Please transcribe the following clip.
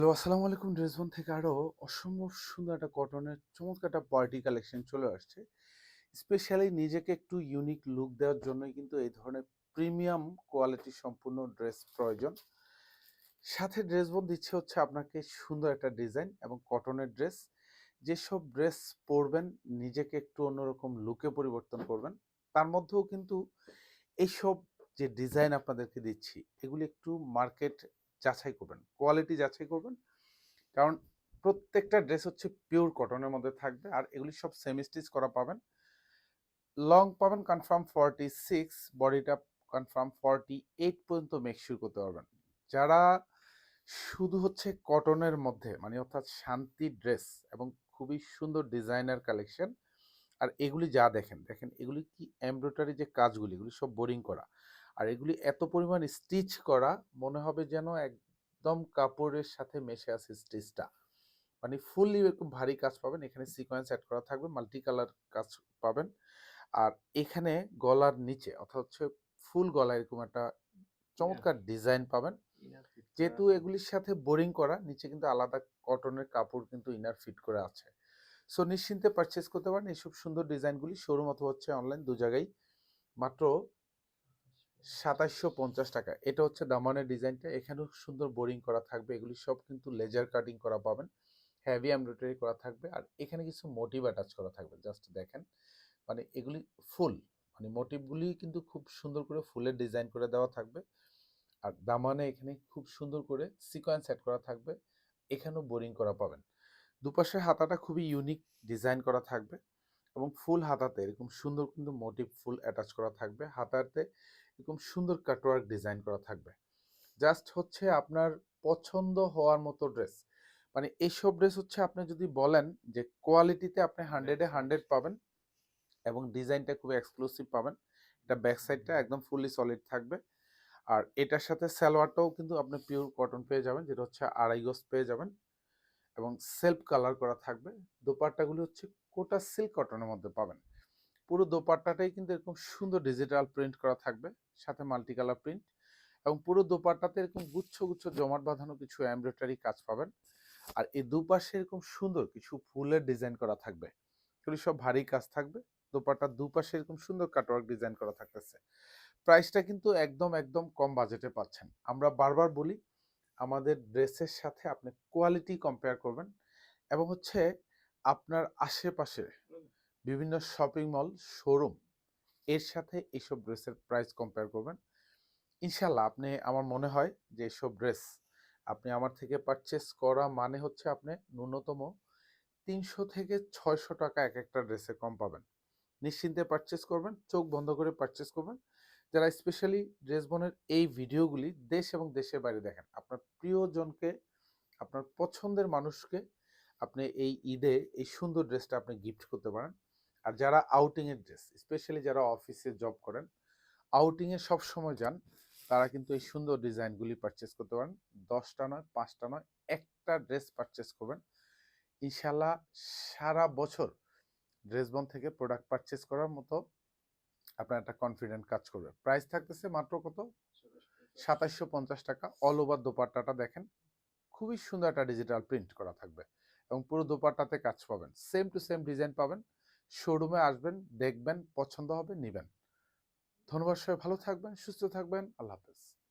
Hello, আসসালামু আলাইকুম। ড্রেসবন থেকে আরো অসম্ভব সুন্দর একটা কটনের চমৎকার একটা পার্টি কালেকশন চলে আসছে। স্পেশালি নিজেকে একটু ইউনিক লুক দেওয়ার জন্যই কিন্তু এই ধরনের প্রিমিয়াম কোয়ালিটি সম্পূর্ণ ড্রেস প্রয়োজন। সাথে ড্রেসবন দিচ্ছে হচ্ছে আপনাকে সুন্দর একটা ডিজাইন এবং কটনের ড্রেস। যেসব ড্রেস পরবেন নিজেকে একটু অন্যরকম লুকে পরিবর্তন করবেন। তার মধ্যেও কিন্তু এইসব যে ডিজাইন আপনাদেরকে দিচ্ছি এগুলি একটু মার্কেট যাচাই করবেন, কোয়ালিটি যাচাই করবেন। কারণ প্রত্যেকটা ড্রেস হচ্ছে পিওর কটনের মধ্যে থাকবে আর এগুলি সব সেমি স্টিচ করা পাবেন। লং পাবেন কনফার্ম 46, বডিটা কনফার্ম 48 পর্যন্ত মেকশিওর করতে পারবেন। যারা শুধু হচ্ছে কটনের মধ্যে মানে অর্থাৎ শান্তি ড্রেস এবং খুবই সুন্দর ডিজাইনার কালেকশন। আর এগুলি যা দেখেন দেখেন এগুলি কি এমব্রয়ডারি যে কাজগুলি এগুলি সব বোরিং করা। আর এগুলি এত পরিমাণ স্টিচ করা মনে হবে যেন একদম কাপড়ের সাথে মেশে আছে স্টিচটা। মানে ফুললি একটু ভারী কাজ পাবেন। এখানে সিকোয়েন্স অ্যাড করা থাকবে, মাল্টি কালার কাজ পাবেন। আর এখানে গলার নিচে অর্থাৎ হচ্ছে ফুল গলা এরকম একটা চমৎকার ডিজাইন পাবেন। যেহেতু এগুলির সাথে বোরিং করা নিচে কিন্তু আলাদা কটনের কাপড় কিন্তু ইনার ফিট করে আছে। সো নিশ্চিন্তে পারচেস করতে পারেন এইসব সুন্দর ডিজাইনগুলি শোরুম অথবা হচ্ছে অনলাইন দু জায়গায়। মাত্র ২৭৫০ টাকা। এটা হচ্ছে দামানের ডিজাইনটা। এখানেও সুন্দর বোরিং করা থাকবে। এগুলি সব কিন্তু লেজার কাটিং করা পাবেন, হেভি এমব্রয়ডারি করা থাকবে। আর এখানে কিছু মোটিভ অ্যাটাচ করা থাকবে, জাস্ট দেখেন। মানে এগুলি ফুল মানে মোটিভগুলি কিন্তু খুব সুন্দর করে ফুলের ডিজাইন করে দেওয়া থাকবে। আর দামানে এখানে খুব সুন্দর করে সিকোয়েন্স সেট করা থাকবে। এখানেও বোরিং করা পাবেন। দুপাশের হাতাটা খুবই ইউনিক ডিজাইন করা থাকবে এবং ফুল হাতাতে এরকম সুন্দর কিন্তু মোটিভ ফুল অ্যাটাচ করা থাকবে। হাতাতে এরকম সুন্দর কাটওয়ার্ক ডিজাইন করা থাকবে। জাস্ট হচ্ছে আপনার পছন্দ হওয়ার মতো ড্রেস। মানে এইসব ড্রেস হচ্ছে আপনি যদি বলেন যে কোয়ালিটিতে আপনি 100-এ 100 পাবেন এবং ডিজাইনটা খুব এক্সক্লুসিভ পাবেন। এটা ব্যাক সাইডটা একদম ফুললি সলিড থাকবে। আর এটার সাথে সালোয়ারটাও কিন্তু আপনি পিওর কটন পেয়ে যাবেন, যেটা হচ্ছে 2.5 গজ পেয়ে যাবেন এবং সেলফ কালার করা থাকবে। দোপাট্টাগুলি হচ্ছে কোটা সিল্ক কটনের মধ্যে পাবেন। পুরো দোপাট্টাটাই কিন্তু এরকম সুন্দর ডিজিটাল প্রিন্ট করা থাকবে, সাথে মাল্টি কালার প্রিন্ট। এবং পুরো দোপাট্টাতে এরকম গুচ্ছ গুচ্ছ জমাট বাঁধানো কিছু এমব্রয়ডারি কাজ পাবেন। আর এই দুপাশে এরকম সুন্দর কিছু ফুলের ডিজাইন করা থাকবে। এগুলি সব ভারী কাজ থাকবে। দোপাট্টার দুপাশে এরকম সুন্দর কাটওয়ার্ক ডিজাইন করা থাকতেছে। প্রাইসটা কিন্তু একদম একদম কম বাজেটে পাচ্ছেন। আমরা বারবার বলি আমাদের ড্রেসের সাথে আপনি কোয়ালিটি কম্পেয়ার করবেন এবং হচ্ছে আপনার আশেপাশে বিভিন্ন শপিং মল, শোরুম এর সাথে এইসব ড্রেসের প্রাইস কম্পেয়ার করবেন। ইনশাল্লাহ আপনি আমার মনে হয় যে এসব ড্রেস আপনি আমার থেকে পারচেস করা মানে হচ্ছে আপনি ন্যূনতম ৩০০ থেকে ৬০০ টাকা এক একটা ড্রেসে কম পাবেন। নিশ্চিন্তে পারচেস করবেন, চোখ বন্ধ করে পারচেস করবেন। যারা স্পেশালি ড্রেস বনের এই ভিডিওগুলি দেশ এবং দেশের বাইরে দেখেন, আপনার প্রিয়জনকে, আপনার পছন্দের মানুষকে আপনি এই ঈদে এই সুন্দর ড্রেসটা আপনি গিফট করতে পারেন। আর যারা আউটিংয়ের ড্রেস, স্পেশালি যারা অফিসে জব করেন, আউটিংয়ে সবসময় যান, তারা কিন্তু এই সুন্দর ডিজাইনগুলি পারচেস করতে পারেন। 10টা নয়, 5টা নয়, একটা ড্রেস পারচেস করবেন। ইনশাল্লাহ সারা বছর ড্রেসবন থেকে প্রোডাক্ট পারচেস করার মতো আপনার একটা কনফিডেন্ট কাজ করবে। প্রাইস থাকতেছে মাত্র কত? ২৭৫০ টাকা। অল ওভার দোপাট্টাটা দেখেন, খুবই সুন্দর একটা ডিজিটাল প্রিন্ট করা থাকবে এবং পুরো দোপাট্টাতে কাজ পাবেন, সেম টু সেম ডিজাইন পাবেন। শোরুমে আসবেন, দেখবেন, পছন্দ হবে, নিবেন। ধন্যবাদ। সবাই ভালো থাকবেন, সুস্থ থাকবেন। আল্লাহ হাফেজ।